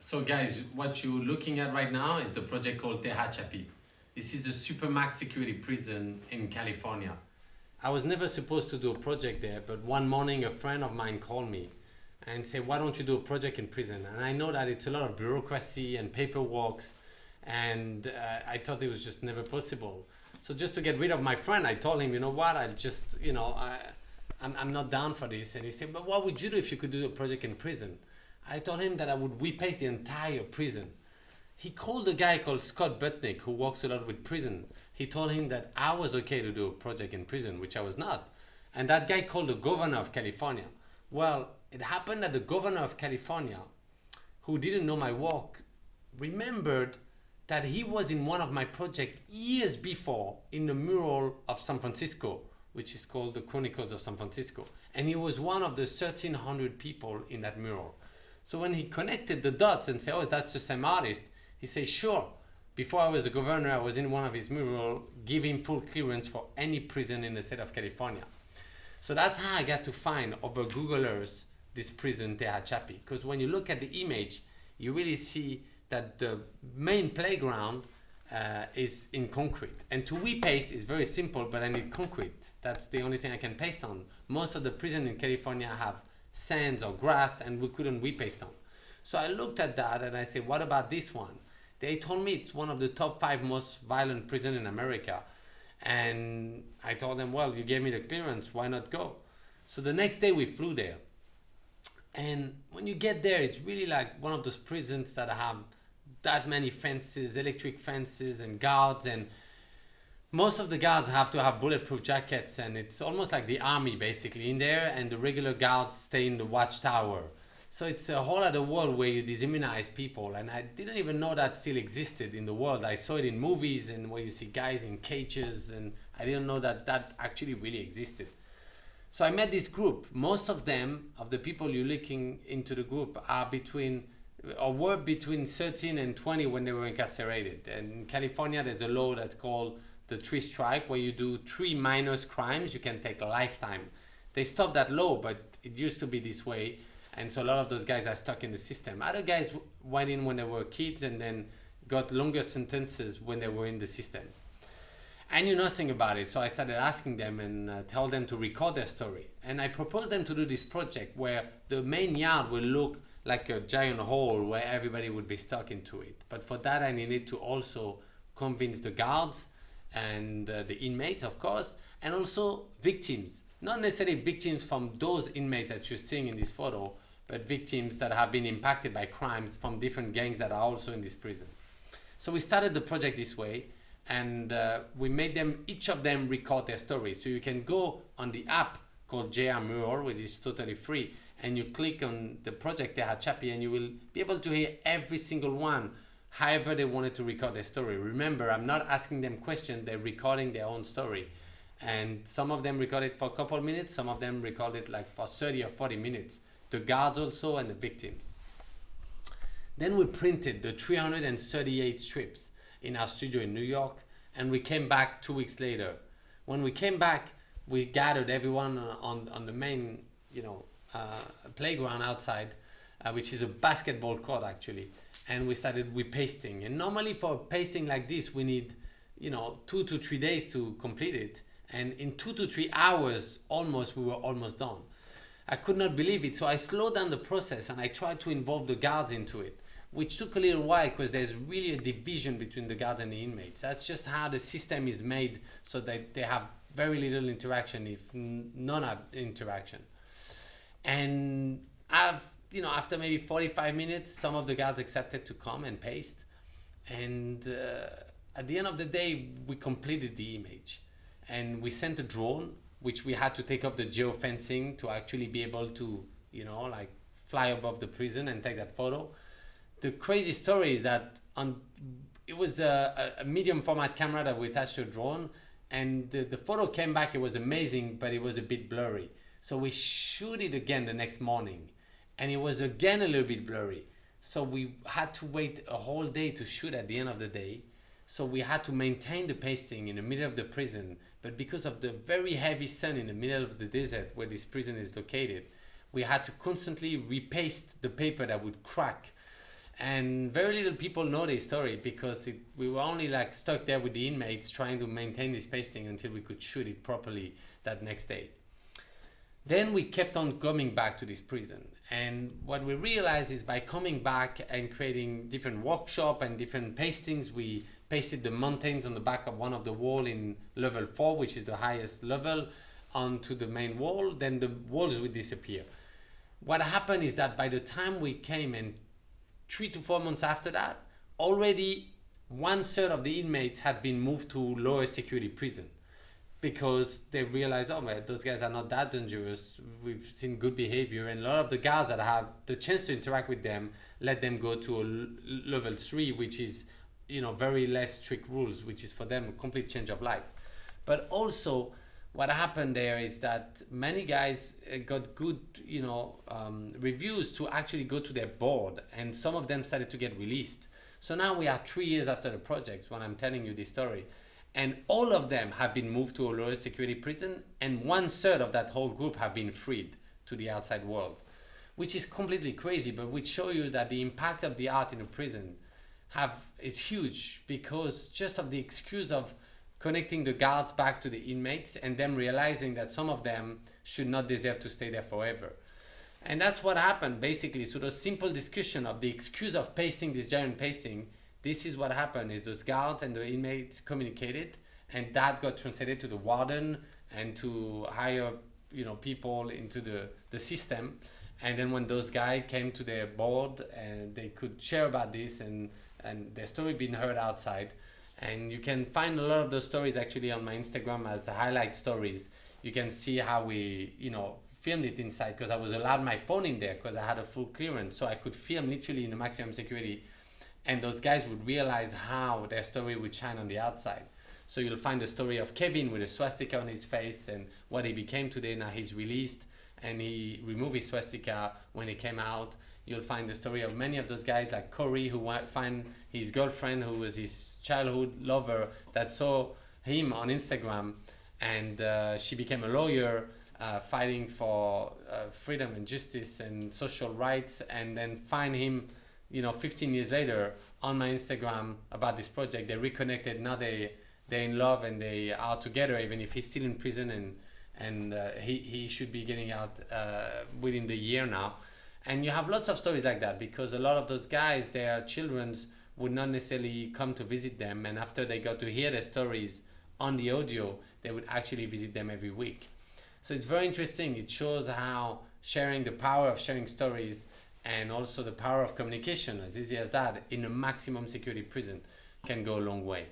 So guys, what you're looking at right now is the project called Tehachapi. This is a super max security prison in California. I was never supposed to do a project there, but one morning a friend of mine called me and said, why don't you do a project in prison? And I know that it's a lot of bureaucracy and paperwork, and I thought it was just never possible. So just to get rid of my friend, I told him, you know what, I'll just, I'm not down for this. And he said, but what would you do if you could do a project in prison? I told him that I would repaste the entire prison. He called a guy called Scott Butnick, who works a lot with prison. He told him that I was okay to do a project in prison, which I was not. And that guy called the governor of California. Well, it happened that the governor of California, who didn't know my work, remembered that he was in one of my projects years before in the mural of San Francisco, which is called the Chronicles of San Francisco. And he was one of the 1,300 people in that mural. So when he connected the dots and said, oh, that's the same artist, he said, sure. Before I was a governor, I was in one of his murals, giving full clearance for any prison in the state of California. So that's how I got to find over Google Earth this prison, Tehachapi. Because when you look at the image, you really see that the main playground is in concrete. And to repaste is very simple, but I need concrete. That's the only thing I can paste on. Most of the prisons in California have sands or grass, and we couldn't repaste on. So I looked at that and I said, what about this one? They told me it's one of the top 5 most violent prisons in America. And I told them, well, you gave me the clearance, why not go? So the next day we flew there. And when you get there, it's really like one of those prisons that have that many fences, electric fences and guards, and most of the guards have to have bulletproof jackets, and it's almost like the army basically in there, and the regular guards stay in the watchtower. So it's a whole other world where you dehumanize people, and I didn't even know that still existed in the world. I saw it in movies and where you see guys in cages, and I didn't know that that actually really existed. So I met this group. Most of them, of the people you're looking into the group, are were between 13 and 20 when they were incarcerated. And in California, there's a law that's called the 3 strike, where you do 3 minor crimes, you can take a lifetime. They stopped that law, but it used to be this way. And so a lot of those guys are stuck in the system. Other guys went in when they were kids and then got longer sentences when they were in the system. I knew nothing about it, so I started asking them and tell them to record their story. And I proposed them to do this project where the main yard will look like a giant hole where everybody would be stuck into it. But for that, I needed to also convince the guards and the inmates, of course, and also victims. Not necessarily victims from those inmates that you're seeing in this photo, but victims that have been impacted by crimes from different gangs that are also in this prison. So we started the project this way, and we made them, each of them, record their story. So you can go on the app called JR Mural, which is totally free, and you click on the project Tehachapi, and you will be able to hear every single one however they wanted to record their story. Remember, I'm not asking them questions, they're recording their own story. And some of them recorded for a couple of minutes, some of them recorded like for 30 or 40 minutes. The guards also and the victims. Then we printed the 338 strips in our studio in New York, and we came back 2 weeks later. When we came back, we gathered everyone on the main, playground outside, which is a basketball court actually. And we started repasting. And normally for pasting like this, we need, 2 to 3 days to complete it. And in 2 to 3 hours, we were almost done. I could not believe it. So I slowed down the process and I tried to involve the guards into it, which took a little while because there's really a division between the guards and the inmates. That's just how the system is made, so that they have very little interaction, if none interaction. And after maybe 45 minutes, some of the guards accepted to come and paste. And at the end of the day, we completed the image. And we sent a drone, which we had to take off the geofencing to actually be able to, fly above the prison and take that photo. The crazy story is that it was a medium format camera that we attached to a drone, and the photo came back, it was amazing, but it was a bit blurry. So we shoot it again the next morning, and it was again a little bit blurry. So we had to wait a whole day to shoot at the end of the day. So we had to maintain the pasting in the middle of the prison, but because of the very heavy sun in the middle of the desert where this prison is located, we had to constantly repaste the paper that would crack. And very little people know this story because we were only like stuck there with the inmates trying to maintain this pasting until we could shoot it properly that next day. Then we kept on coming back to this prison. And what we realized is by coming back and creating different workshop and different pastings, we pasted the mountains on the back of one of the wall in level 4, which is the highest level, onto the main wall, then the walls would disappear. What happened is that by the time we came, and 3 to 4 months after that, already 1/3 of the inmates had been moved to lower security prison because they realized, oh man, those guys are not that dangerous. We've seen good behavior, and a lot of the guards that have the chance to interact with them let them go to a level 3, which is, very less strict rules, which is for them a complete change of life. But also, what happened there is that many guys got good, reviews to actually go to their board, and some of them started to get released. So now we are 3 years after the project when I'm telling you this story, and all of them have been moved to a lower security prison, and 1/3 of that whole group have been freed to the outside world, which is completely crazy, but which show you that the impact of the art in a prison is huge, because just of the excuse of connecting the guards back to the inmates and them realizing that some of them should not deserve to stay there forever. And that's what happened basically. So the simple discussion of the excuse of pasting this giant pasting, this is what happened, is those guards and the inmates communicated, and that got translated to the warden and to hire people into the system. And then when those guys came to their board, and they could share about this, and their story being heard outside. And you can find a lot of those stories actually on my Instagram as highlight stories. You can see how we, filmed it inside, because I was allowed my phone in there because I had a full clearance. So I could film literally in the maximum security. And those guys would realize how their story would shine on the outside. So you'll find the story of Kevin with a swastika on his face and what he became today. Now he's released and he removed his swastika when he came out. You'll find the story of many of those guys like Corey, who find his girlfriend, who was his childhood lover, that saw him on Instagram, and she became a lawyer fighting for freedom and justice and social rights, and then find him 15 years later on my Instagram about this project. They reconnected. Now they're in love and they are together, even if he's still in prison, and he should be getting out within the year now. And you have lots of stories like that, because a lot of those guys, their children would not necessarily come to visit them, and after they got to hear their stories on the audio, they would actually visit them every week. So it's very interesting. It shows how the power of sharing stories, and also the power of communication, as easy as that, in a maximum security prison, can go a long way.